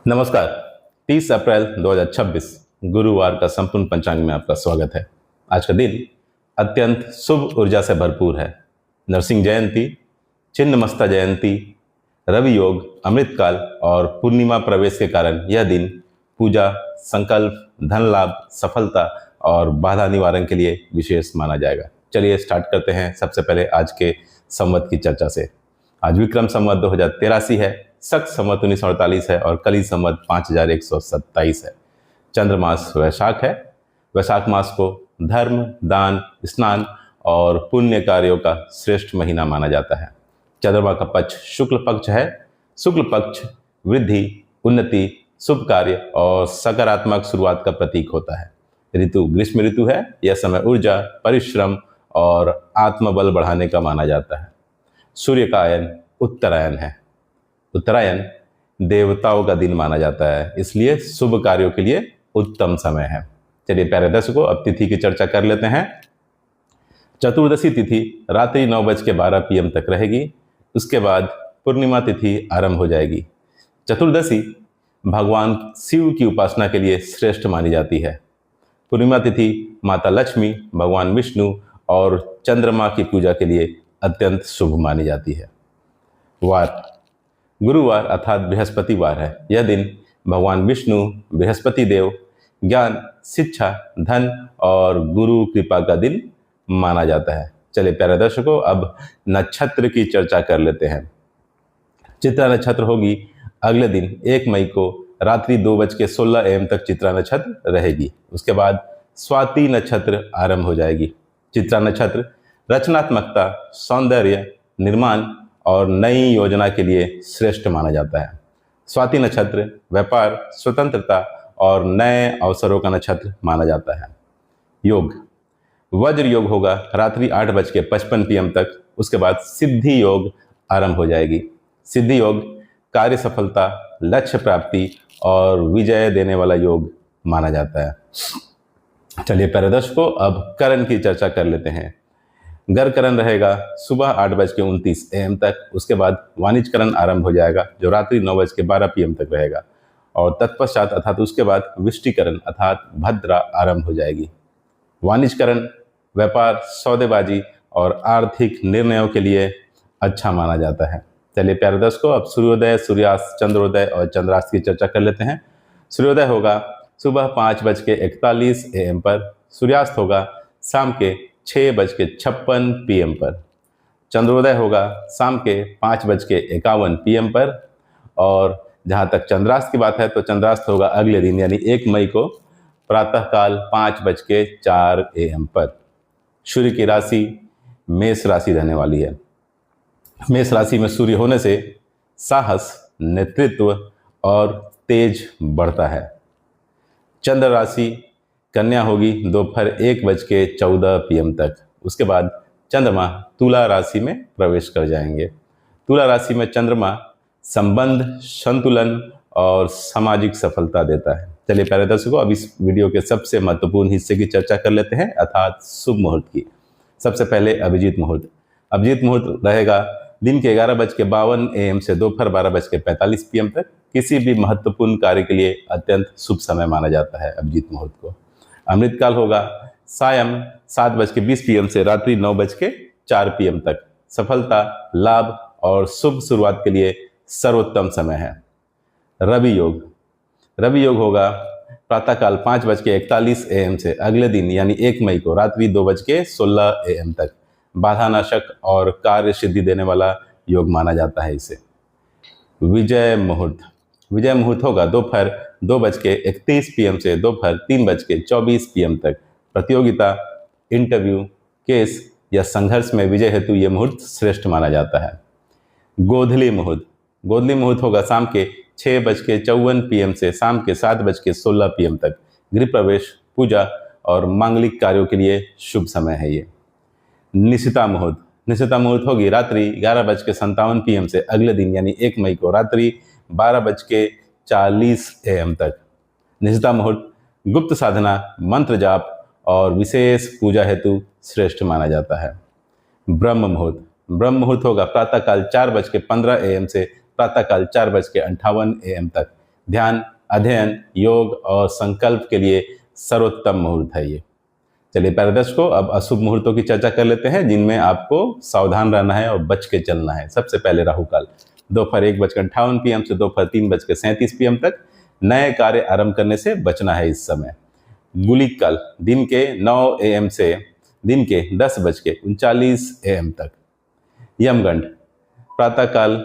नमस्कार। 30 अप्रैल 2026 गुरुवार का संपूर्ण पंचांग में आपका स्वागत है। आज का दिन अत्यंत शुभ ऊर्जा से भरपूर है। नरसिंह जयंती, छिन्नमस्ता जयंती, रवि योग, अमृतकाल और पूर्णिमा प्रवेश के कारण यह दिन पूजा, संकल्प, धन लाभ, सफलता और बाधा निवारण के लिए विशेष माना जाएगा। चलिए स्टार्ट करते हैं। सबसे पहले आज के संवत की चर्चा से। आज विक्रम संवत 2083 है, शक संवत 1948 है और कली संवत 5127 है। चंद्रमास वैशाख है। वैशाख मास को धर्म, दान, स्नान और पुण्य कार्यों का श्रेष्ठ महीना माना जाता है। चंद्रमा का पक्ष शुक्ल पक्ष है। शुक्ल पक्ष वृद्धि, उन्नति, शुभ कार्य और सकारात्मक शुरुआत का प्रतीक होता है। ऋतु ग्रीष्म ऋतु है। यह समय ऊर्जा, परिश्रम और आत्मबल बढ़ाने का माना जाता है। सूर्य का आयन उत्तरायण है। उत्तरायण देवताओं का दिन माना जाता है, इसलिए शुभ कार्यों के लिए उत्तम समय है। चलिए प्यारे दर्शकों, अब तिथि की चर्चा कर लेते हैं। चतुर्दशी तिथि रात्रि 9:12 PM तक रहेगी। उसके बाद पूर्णिमा तिथि आरंभ हो जाएगी। चतुर्दशी भगवान शिव की उपासना के लिए श्रेष्ठ मानी जाती है। पूर्णिमा तिथि माता लक्ष्मी, भगवान विष्णु और चंद्रमा की पूजा के लिए अत्यंत शुभ मानी जाती है। वार गुरुवार अर्थात बृहस्पतिवार है। यह दिन भगवान विष्णु, बृहस्पति देव, ज्ञान, शिक्षा, धन और गुरु कृपा का दिन माना जाता है। चलिए प्यारे दर्शकों, अब नक्षत्र की चर्चा कर लेते हैं। चित्रा नक्षत्र होगी अगले दिन 1 मई को रात्रि 2:16 AM तक चित्रा नक्षत्र रहेगी। उसके बाद स्वाति नक्षत्र आरंभ हो जाएगी। चित्रा नक्षत्र रचनात्मकता, सौंदर्य, निर्माण और नई योजना के लिए श्रेष्ठ माना जाता है। स्वाति नक्षत्र व्यापार, स्वतंत्रता और नए अवसरों का नक्षत्र माना जाता है। योग वज्र योग होगा रात्रि 8:55 PM तक। उसके बाद सिद्धि योग आरंभ हो जाएगी। सिद्धि योग कार्य सफलता, लक्ष्य प्राप्ति और विजय देने वाला योग माना जाता है। चलिए प्यारे दर्शकों, अब करण की चर्चा कर लेते हैं। गर्करण रहेगा सुबह 8:29 AM तक। उसके बाद वाणिज्यकरण आरंभ हो जाएगा जो रात्रि 9:12 PM तक रहेगा और तत्पश्चात अर्थात उसके बाद विष्टिकरण अर्थात भद्रा आरंभ हो जाएगी। वाणिज्यकरण व्यापार, सौदेबाजी और आर्थिक निर्णयों के लिए अच्छा माना जाता है। चलिए प्यारे दर्शकों, अब सूर्योदय, सूर्यास्त, चंद्रोदय और चंद्रास्त की चर्चा कर लेते हैं। सूर्योदय होगा सुबह 5:41 AM पर। सूर्यास्त होगा शाम के 6:56 PM पर। चंद्रोदय होगा शाम के 5:51 PM पर। और जहाँ तक चंद्रास्त की बात है तो चंद्रास्त होगा अगले दिन यानी 1 मई को प्रातःकाल 5:04 AM पर। सूर्य की राशि मेष राशि रहने वाली है। मेष राशि में सूर्य होने से साहस, नेतृत्व और तेज बढ़ता है। चंद्र राशि कन्या होगी दोपहर 1:14 PM तक। उसके बाद चंद्रमा तुला राशि में प्रवेश कर जाएंगे। तुला राशि में चंद्रमा संबंध, संतुलन और सामाजिक सफलता देता है। चलिए प्यारे दर्शकों, अब इस वीडियो के सबसे महत्वपूर्ण हिस्से की चर्चा कर लेते हैं अर्थात शुभ मुहूर्त की। सबसे पहले अभिजीत मुहूर्त। अभिजीत मुहूर्त रहेगा दिन के 11:52 AM से दोपहर 12:45 PM तक। किसी भी महत्वपूर्ण कार्य के लिए अत्यंत शुभ समय माना जाता है अभिजीत मुहूर्त को। अमृतकाल होगा सायं 7:20 PM से रात्रि 9:04 PM तक। सफलता, लाभ और शुभ शुरुआत के लिए सर्वोत्तम समय है। रवि योग। रवि योग होगा प्रातःकाल 5:41 AM से अगले दिन यानी 1 मई को रात्रि 2:16 AM तक। बाधानाशक और कार्य सिद्धि देने वाला योग माना जाता है इसे। विजय मुहूर्त। विजय मुहूर्त होगा दोपहर 2:31 PM से दोपहर 3:24 PM तक। प्रतियोगिता, इंटरव्यू, केस या संघर्ष में विजय हेतु यह मुहूर्त श्रेष्ठ माना जाता है। गोधली मुहूर्त। गोधली मुहूर्त होगा शाम के 6:54 PM से शाम के 7:16 PM तक। गृह प्रवेश, पूजा और मांगलिक कार्यों के लिए शुभ समय है ये। निशिता मुहूर्त। निशिता मुहूर्त होगी रात्रि 11:57 PM से अगले दिन यानी 1 मई को रात्रि 12:40 AM तक। निशिता मुहूर्त गुप्त साधना, मंत्र जाप और विशेष पूजा हेतु श्रेष्ठ माना जाता है। ब्रह्म मुहूर्त। ब्रह्म मुहूर्त होगा प्रातःकाल 4:15 AM से प्रातःकाल 4:58 AM तक। ध्यान, अध्ययन, योग और संकल्प के लिए सर्वोत्तम मुहूर्त है ये। चलिए प्यारे दर्शकों, अब अशुभ मुहूर्तों की चर्चा कर लेते हैं जिनमें आपको सावधान रहना है और बच के चलना है। सबसे पहले राहु काल, दोपहर 1:58 PM से दोपहर 3:37 PM तक नए कार्य आरंभ करने से बचना है इस समय। गुलिक काल, दिन के 9 AM से दिन के 10:39 AM तक। यमगंड, प्रातःकाल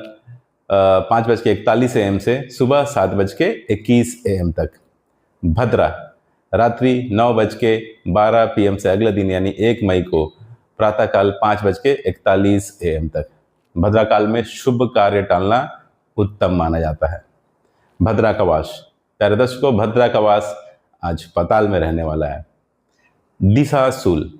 5:41 AM से सुबह 7:21 AM तक। भद्रा, रात्रि 9:12 PM से अगले दिन यानी 1 मई को प्रातःकाल 5:41 AM तक। भद्रा काल में शुभ कार्य टालना उत्तम माना जाता है। भद्रा का वास, प्यारे दर्शकों, भद्रा का वास आज पाताल में रहने वाला है। दिशाशूल,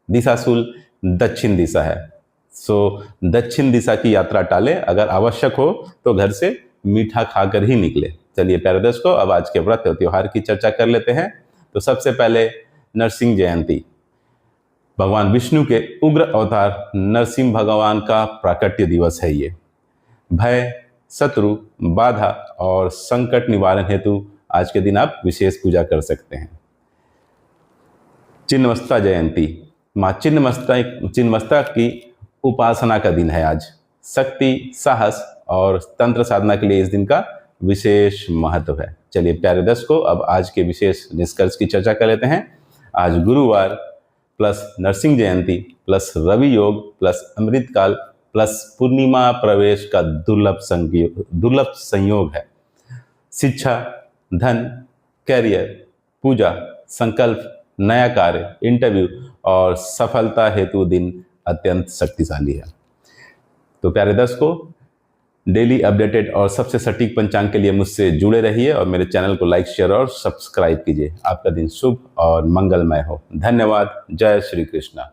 दिशाशूल दक्षिण दिशा है, सो दक्षिण दिशा की यात्रा टालें। अगर आवश्यक हो तो घर से मीठा खाकर ही निकले। चलिए प्यारे दर्शकों, अब आज के व्रत और त्योहार की चर्चा कर लेते हैं। तो सबसे पहले नरसिंह जयंती, भगवान विष्णु के उग्र अवतार नरसिंह भगवान का प्राकट्य दिवस है ये। भय, शत्रु, बाधा और संकट निवारण हेतु आज के दिन आप विशेष पूजा कर सकते हैं। छिन्नमस्ता जयंती, माँ छिन्नमस्ता की उपासना का दिन है आज। शक्ति, साहस और तंत्र साधना के लिए इस दिन का विशेष महत्व है। चलिए प्यारे दर्शकों, अब आज के विशेष निष्कर्ष की चर्चा कर लेते हैं। आज गुरुवार प्लस नरसिंह जयंती प्लस रवि योग प्लस अमृत काल प्लस पूर्णिमा प्रवेश का दुर्लभ संयोग है। शिक्षा, धन, कैरियर, पूजा, संकल्प, नया कार्य, इंटरव्यू और सफलता हेतु दिन अत्यंत शक्तिशाली है। तो प्यारे दर्शकों, डेली अपडेटेड और सबसे सटीक पंचांग के लिए मुझसे जुड़े रहिए और मेरे चैनल को लाइक, शेयर और सब्सक्राइब कीजिए। आपका दिन शुभ और मंगलमय हो। धन्यवाद। जय श्री कृष्णा।